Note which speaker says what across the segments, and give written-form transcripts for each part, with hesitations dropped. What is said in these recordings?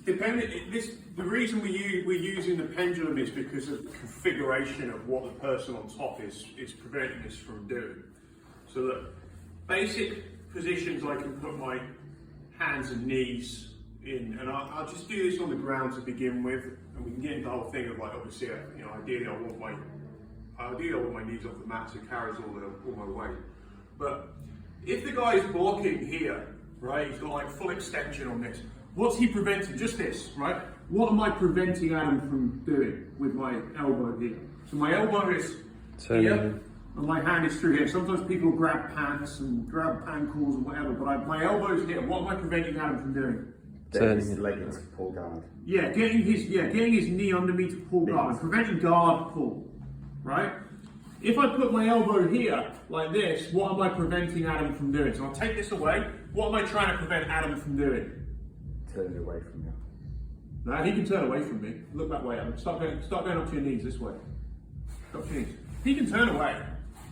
Speaker 1: The reason we're using the pendulum is because of the configuration of what the person on top is preventing us from doing. So look, basic positions, I can put my hands and knees in, and I'll just do this on the ground to begin with, and we can get into the whole thing of like, obviously, ideally I want my knees off the mat so it carries all my weight. But if the guy is blocking here, right, he's got like full extension on this, what's he preventing? Just this, right? What am I preventing Adam from doing with my elbow here? So my elbow is here, and my hand is through here. Sometimes people grab pants and grab ankles and whatever, but my elbow is here. What am I preventing Adam from doing?
Speaker 2: Turning his leg into pull guard.
Speaker 1: Yeah, getting his knee under me to pull guard, and preventing guard pull, right? If I put my elbow here, like this, what am I preventing Adam from doing? So I'll take this away. What am I trying to prevent Adam from doing?
Speaker 2: Turning away from you.
Speaker 1: No, he can turn away from me. Look that way, Adam. Start going up to your knees this way. Up to your knees. He can turn away.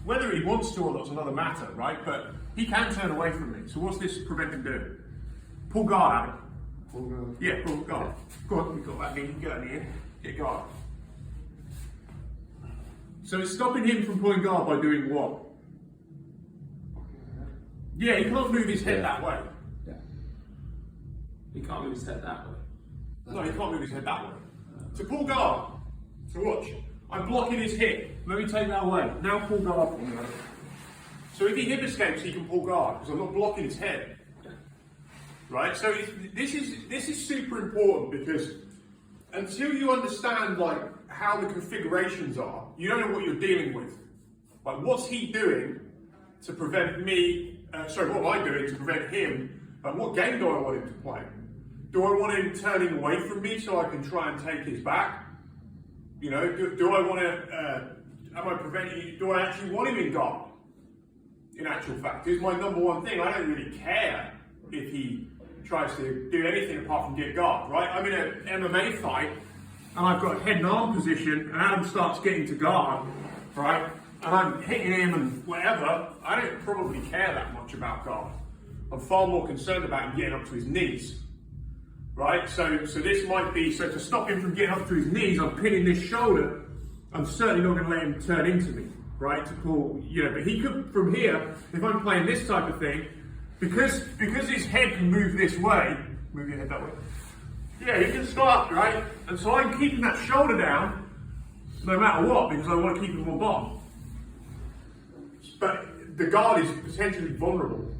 Speaker 1: Whether he wants to or not's another matter, right? But he can turn away from me. So what's this prevent him doing? Pull guard, Adam.
Speaker 2: Pull guard.
Speaker 1: Yeah, pull guard. Go on, you've got that knee. You can get that knee in. Get guard. So it's stopping him from pulling guard by doing what? Yeah, he can't move his head that way.
Speaker 2: Yeah.
Speaker 3: He can't move his head that way.
Speaker 1: No, he can't move his head that way. To pull guard, so watch, I'm blocking his hip. Let me take that away. Now pull guard for me. So if he hip escapes, he can pull guard because I'm not blocking his head. Right? So this is super important because until you understand like how the configurations are, you don't know what you're dealing with. Like what's he doing to prevent me? What am I doing to prevent him? And what game do I want him to play? Do I want him turning away from me so I can try and take his back? You know, do I want to? Am I preventing? Do I actually want him in guard? In actual fact, is my number one thing. I don't really care if he tries to do anything apart from get guard. Right? I'm in an MMA fight, and I've got a head and arm position, and Adam starts getting to guard. Right? And I'm hitting him and whatever. I don't probably care that much about guard. I'm far more concerned about him getting up to his knees. Right, so this might be, so to stop him from getting up to his knees, I'm pinning this shoulder. I'm certainly not going to let him turn into me, right, to pull, but he could, from here, if I'm playing this type of thing, because his head can move this way, move your head that way, yeah, he can start, right, and so I'm keeping that shoulder down, no matter what, because I want to keep him on bottom. But the guard is potentially vulnerable.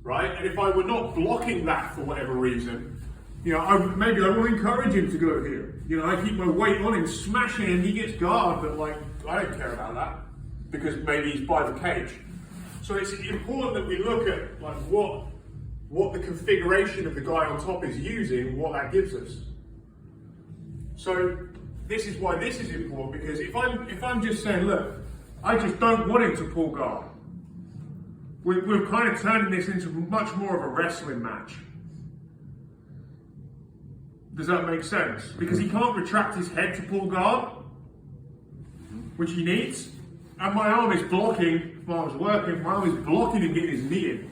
Speaker 1: Right, and if I were not blocking that for whatever reason, maybe I will encourage him to go here. I keep my weight on him, smashing him, he gets guard, but like, I don't care about that because maybe he's by the cage. So it's important that we look at like what the configuration of the guy on top is using, what that gives us. So this is why this is important, because if I'm just saying, look, I just don't want him to pull guard. We're kind of turning this into much more of a wrestling match. Does that make sense? Because he can't retract his head to pull guard, which he needs. And my arm is blocking, while I was working, my arm is blocking him getting his knee in.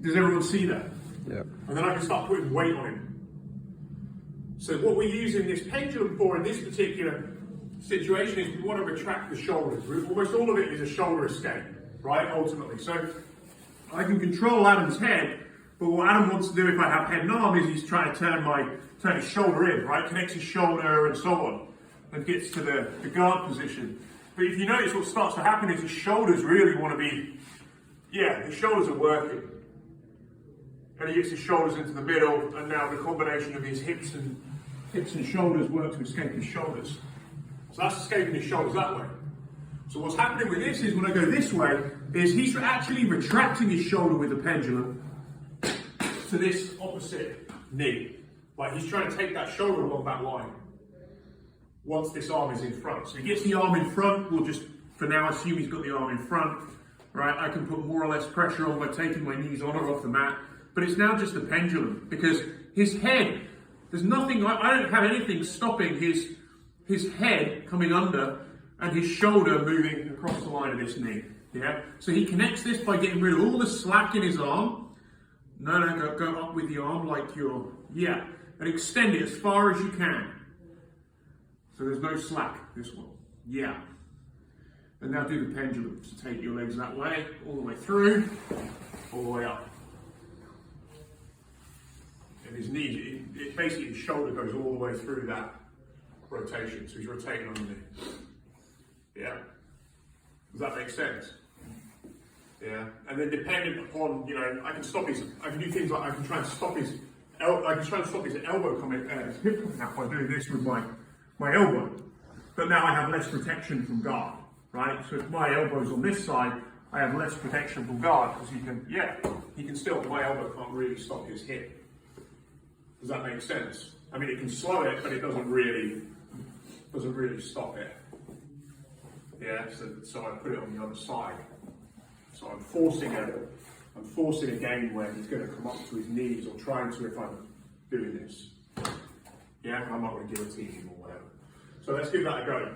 Speaker 1: Does everyone see that?
Speaker 2: Yeah.
Speaker 1: And then I can start putting weight on him. So what we're using this pendulum for in this particular situation is we want to retract the shoulders. Almost all of it is a shoulder escape. Right, ultimately. So I can control Adam's head, but what Adam wants to do if I have head and arm is he's trying to turn his shoulder in, right? Connects his shoulder and so on, and gets to the guard position. But if you notice what starts to happen is his shoulders really want to be, his shoulders are working. And he gets his shoulders into the middle, and now the combination of his hips and shoulders work to escape his shoulders. So that's escaping his shoulders that way. So what's happening with this is when I go this way, is he's actually retracting his shoulder with the pendulum to this opposite knee. Like he's trying to take that shoulder along that line once this arm is in front. So he gets the arm in front, we'll just, for now, assume he's got the arm in front, right? I can put more or less pressure on by taking my knees on or off the mat, but it's now just the pendulum because his head, there's nothing, I don't have anything stopping his head coming under and his shoulder moving across the line of this knee, yeah? So he connects this by getting rid of all the slack in his arm, No, go up with the arm like you're, yeah. And extend it as far as you can. So there's no slack, this one. Yeah. And now do the pendulum. So take your legs that way, all the way through, all the way up. And his knee, basically his shoulder goes all the way through that rotation. So he's rotating on the knee. Yeah. Does that make sense? Yeah. And then dependent upon, I can do things like I can try and stop his elbow coming, hip coming out by doing this with my elbow. But now I have less protection from guard, right? So if my elbow's on this side, I have less protection from guard because he can still, my elbow can't really stop his hip. Does that make sense? I mean, it can slow it, but it doesn't really stop it. Yeah, so I put it on the other side. So I'm forcing a game where he's going to come up to his knees, or trying to if I'm doing this. Yeah, I'm not going to guillotine him or whatever. So let's give that a go.